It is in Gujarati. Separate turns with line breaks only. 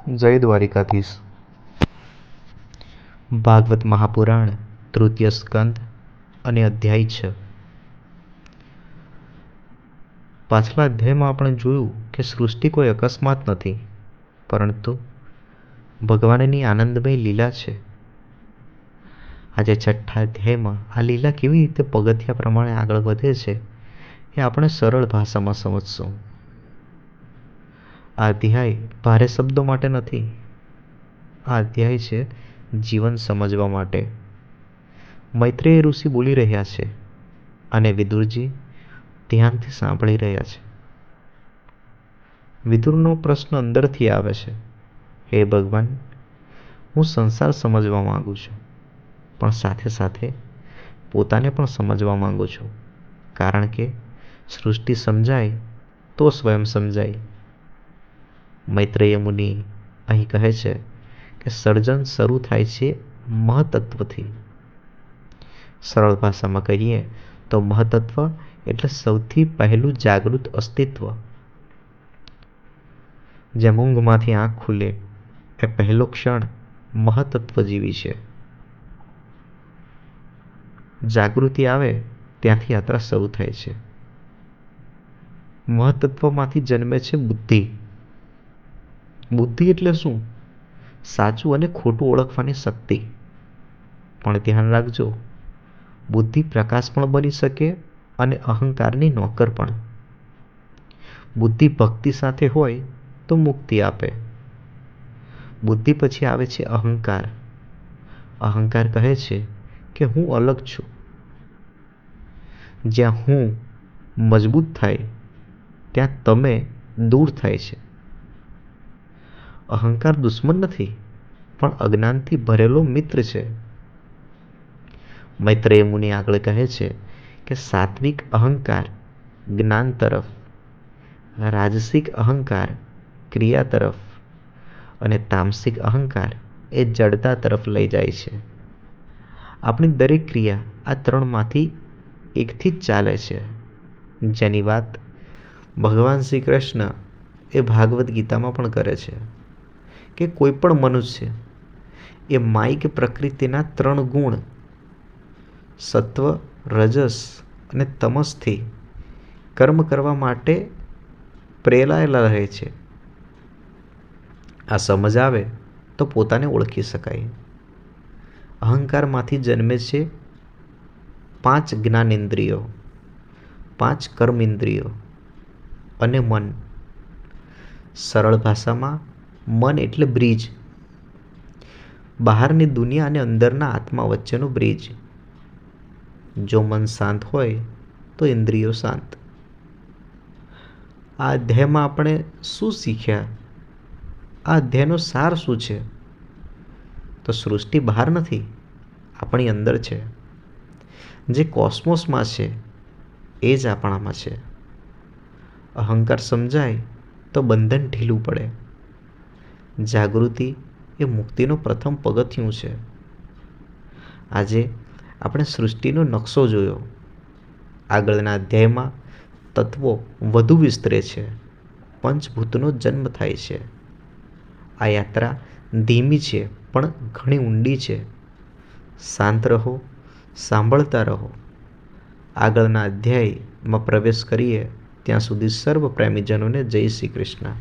જય દ્વારિકાધીશ. ભાગવત મહાપુરાણ તૃતીય સ્કંદ અને અધ્યાય 6. પાછલા અધ્યાયમાં આપણે જોયું કે સૃષ્ટિ કોઈ અકસ્માત નથી, પરંતુ ભગવાનની આનંદમય લીલા છે. આજે છઠ્ઠા અધ્યાયમાં આ લીલા કેવી રીતે પગથિયા પ્રમાણે આગળ વધે છે એ આપણે સરળ ભાષામાં સમજશું. આ અધ્યાય ભારે શબ્દો માટે નથી. આ અધ્યાય છે જીવન સમજવા માટે. મૈત્રેય ઋષિ બોલી રહ્યા છે અને વિદુરજી ધ્યાનથી સાંભળી રહ્યા છે. વિદુરનો પ્રશ્ન અંદરથી આવે છે, હે ભગવાન, હું સંસાર સમજવા માંગુ છું, પણ સાથે સાથે પોતાને પણ સમજવા માંગુ છું, કારણ કે સૃષ્ટિ સમજાય તો સ્વયં સમજાય. મૈત્રેય મુનિ અહીં કહે છે કે સર્જન શરૂ થાય છે મહતત્વથી. સરળ ભાષામાં કહીએ તો મહતત્વ એટલે સૌથી પહેલું જાગૃત અસ્તિત્વ. જેમ ઊંઘમાંથી આંખ ખુલે એ પહેલો ક્ષણ મહતત્વ જેવી છે. જાગૃતિ આવે ત્યાંથી યાત્રા શરૂ થાય છે. મહતત્વમાંથી જન્મે છે બુદ્ધિ. બુદ્ધિ એટલે શું? સાચું અને ખોટું ઓળખવાની શક્તિ. પણ ધ્યાન રાખજો, બુદ્ધિ પ્રકાશ પણ બની શકે અને અહંકારની નોકર પણ. બુદ્ધિ ભક્તિ સાથે હોય તો મુક્તિ આપે. બુદ્ધિ પછી આવે છે અહંકાર. અહંકાર કહે છે કે હું અલગ છું. જ્યાં હું મજબૂત થાય ત્યાં તમે દૂર થાય છે. અહંકાર દુશ્મન નથી, પણ અજ્ઞાનથી ભરેલો મિત્ર છે. મૈત્રેય મુનિ આગળ કહે છે કે સાત્વિક અહંકાર જ્ઞાન તરફ, રાજસિક અહંકાર ક્રિયા તરફ અને તામસિક અહંકાર એ જડતા તરફ લઈ જાય છે. આપણી દરેક ક્રિયા આ ત્રણમાંથી એકથી જ ચાલે છે, જેની વાત ભગવાન શ્રી કૃષ્ણ એ ભાગવત ગીતામાં પણ કરે છે કે કોઈ પણ મનુષ્ય એ માયિક પ્રકૃતિના 3 ગુણ સત્વ, રજસ અને તમસથી કર્મ કરવા માટે પ્રેરાયેલા રહે છે. આ સમજ આવે તો પોતાને ઓળખી શકાય. અહંકારમાંથી જન્મે છે 5 જ્ઞાનેન્દ્રિયો, 5 કર્મેન્દ્રિયો અને મન. સરળ ભાષામાં મન એટલે બ્રિજ. બહારની દુનિયા અને અંદરના આત્મા વચ્ચેનો બ્રિજ. જો મન શાંત હોય તો ઇન્દ્રિયો શાંત. આ અધ્યાયમાં આપણે શું શીખ્યા? આ અધ્યાયનો સાર શું છે? તો સૃષ્ટિ બહાર નથી, આપણી અંદર છે. જે કોસ્મોસમાં છે એ જ આપણામાં છે. અહંકાર સમજાય તો બંધન ઢીલું પડે. જાગૃતિ એ મુક્તિનો પ્રથમ પગથિયું છે. આજે આપણે સૃષ્ટિનો નકશો જોયો. આગળના અધ્યાયમાં તત્વો વધુ વિસ્તરે છે. પંચભૂતનો જન્મ થાય છે. આ યાત્રા ધીમી છે પણ ઘણી ઊંડી છે. શાંત રહો, સાંભળતા રહો. આગળના અધ્યાયમાં પ્રવેશ કરીએ ત્યાં સુધી સર્વ પ્રેમીજનોને જય શ્રી કૃષ્ણ.